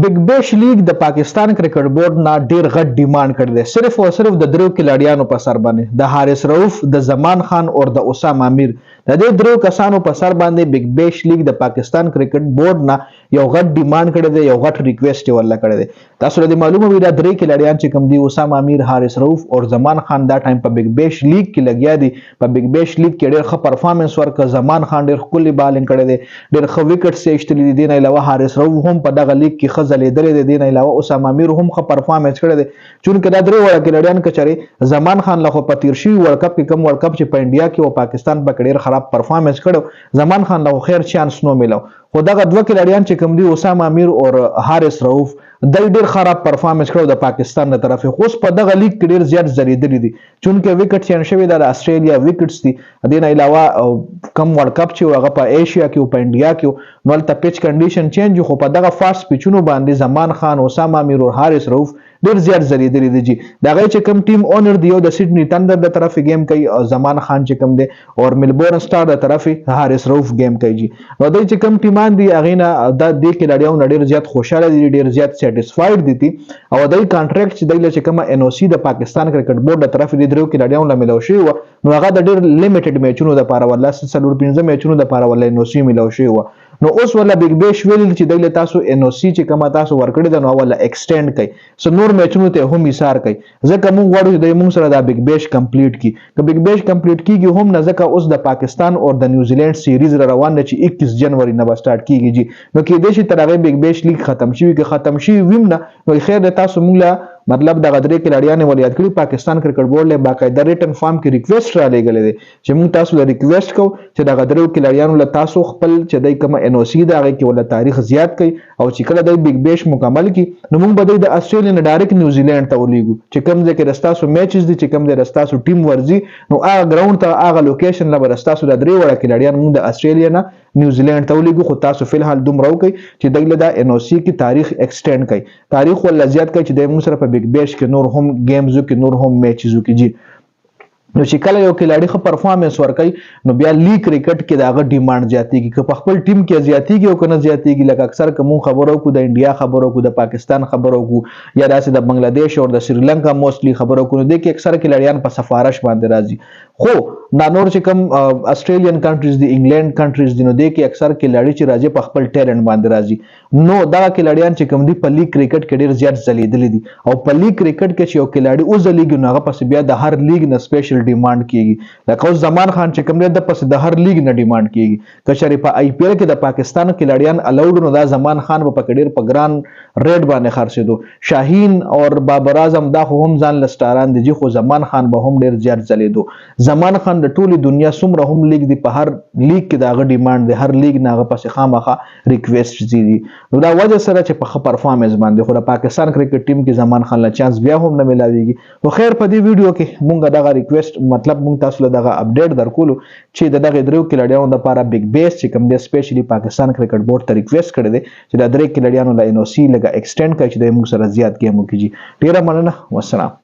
big Bash League د Pakistan Cricket Board نه ډیر غټ ډیماند کړی دی صرف او صرف د درو کلاډیانو په سر باندې د حارث رؤف د زمان خان او د اسامه امیر د دې درو کسانو په سر باندې بگ بیش لیگ د پاکستان کرکټ بورډ نه یو غټ ډیماند کړی دی یو غټ ریکوست ورله کړی دی تاسو له معلومه وي دا درې کلاډیان چې کوم دي اسامه امیر حارث رؤف او زمان خان دا ټایم په بگ بیش لیگ کې لګیا دي په بگ بیش لیگ کې ډیر ښه پرفارمنس ورکړ زمان خان ډیر کلی بالینګ کړی دی ډیر ښه وکټ سېشتلی دي نه علاوه حارث رؤف هم په دغه لیگ کې ښه ځلېدلی دی نه علاوه اسامه امیر هم ښه پرفارمنس کړی دی چونکې دا درې وړه کلاډیان کچري زمان خان له خو په تیر شوي ورلډ کپ کې کوم ورلډ کپ چې په انډیا کې او پاکستان په ډیر خراب پرفارمنس کړو زمان خان له خیر چانس نو ملو خو دغه دوه کلاډیان چې کوم دي اسامه امیر او حارث رؤف د ډیر خراب پرفارمنس کړو د پاکستان له طرفه خو په دغه لیگ کې ډیر زیات ځلېدلی دي چونکې وکټ چین شوی د استرالیا وکټس دي د نه علاوه کم ورلډ کپ چې هغه په ایشیا کې او په انډیا کې نو ته پیچ کنډیشن چینج خو په دغه فاست پیچونو باندې زمان خان اسامه امیر او حارث رؤف ډیر زیات ځلېدلی دي چې دغه چې کوم ټیم اونر دی او د سیډنی تندر د طرفه گیم کوي او زمان خان چې کوم دی او ملبورن سٹار د طرفه حارث رؤف گیم کوي نو د چې کوم ټیمان دی اغه نه د دې کې لړیاو ډیر زیات خوشاله دي ډیر زیات سټیسفاید دي او د کانټریکټ چې د چې کوم ان او سی د پاکستان کرکټ بورډ د طرفه دی درو کې لړیاو لملو شي نو هغه د ډیر لیمیټډ میچونو د پاره ولا 3 میچونو د پاره ولا ان او سی ملو شي نو اوس ولا بگ بیش ویل چې دله تاسو ان او سی چې کومه تاسو ورکړی د نو ولا ایکسټند کوي سو نور میچونو ته هم ایثار کوي ځکه موږ غواړو د موږ سره د بگ بیش کمپلیټ کی که بگ بیش کمپلیټ کیږي هم نه ځکه اوس د پاکستان او د نیوزیلند سیریز روان دي چې 21 جنوري نه سٹارټ کیږي نو کې د شي ترغه بگ بیش لیگ ختم شي که ختم شي ویم نه نو خیر د تاسو موږ مطلب د غدرې کلاډیان ول یاد کړی پاکستان کرکټ بورډ له باقاعده ریټن فارم کې ریکوست را لګلې دي چې موږ تاسو له ریکوست کو چې د غدرې کلاډیان له تاسو خپل چې دای کوم ان او سی دا غي کې ول تاریخ زیات کړي او چې کله د بگ بیش مکمل کی نو موږ به د استرالیا نه ډایرکټ نیوزیلند ته ولېګو چې کوم ځای کې رستاسو میچز دي چې کوم ځای رستاسو ټیم ورزي نو هغه ګراوند ته هغه لوکیشن له رستاسو د درې وړه کلاډیان موږ د استرالیا نه نیوزیلند ته ولېګو خو تاسو فلحال دومره وکړي چې دغه د ان او سی کې تاریخ ایکسټند کړي تاریخ ول زیات کړي چې د موږ سره په بگ بیش کې نور هم گیمزو کې نور هم میچزو کې جی نو چې کله یو کلاډي خو پرفارمنس ورکړي نو بیا لیگ کرکټ کې داغه ډیماند زیاتېږي که په خپل ټیم کې زیاتېږي او کنه زیاتېږي لکه اکثر کوم خبرو کو د انډیا خبرو کو د پاکستان خبرو کو یا داسې د بنگلاديش او د سریلانکا موستلی خبرو کو د کې اکثر کلاډیان په سفارش باندې راځي خو دا نور چې کوم استرالین کنټریز دي انګلند کنټریز دي نو د کې اکثر کلاډي چې راځي په خپل ټیلنت باندې راځي نو دا کلاډیان چې کوم دي په لیگ کرکټ کې ډیر زیات ځلېدل دي او په لیگ کرکټ کې چې یو کلاډي او ځلېږي نو هغه پس بیا د هر لیگ نه سپیشل ډیماند کیږي لکه اوس زمان خان چې کوم دی د پس د هر لیگ نه ډیماند کیږي کچري په آی پی ایل کې د پاکستان کلاډیان الاود نو دا زمان خان په کډیر په ګران ریډ باندې خرڅېدو شاهین او بابر اعظم دا هم ځان لستاران دي خو زمان خان به هم ډیر زیات ځلېدو زمان خان د ټولي دنیا څومره هم لیگ دی په هر لیگ کې داغه ډیماند دی هر لیگ ناغه پس خامخه ریکوست دي نو دا وجه سره چې په پرفارمنس باندې خو د پاکستان کرکټ ټیم کې زمان خان له چانس بیا هم نه ملاويږي خو خیر په دې ویډیو کې مونږ دغه ریکوست مطلب مونږ تاسو له دغه اپډیټ درکولو چې دغه درو کلاډیانو د لپاره بگ بیس چې کوم دی سپیشلی پاکستان کرکټ بورډ ته ریکوست کړی دی چې د درې کلاډیانو له ان او سی لګه ایکسټند کړي چې د موږ سره زیات گیم وکړي ډیره مننه والسلام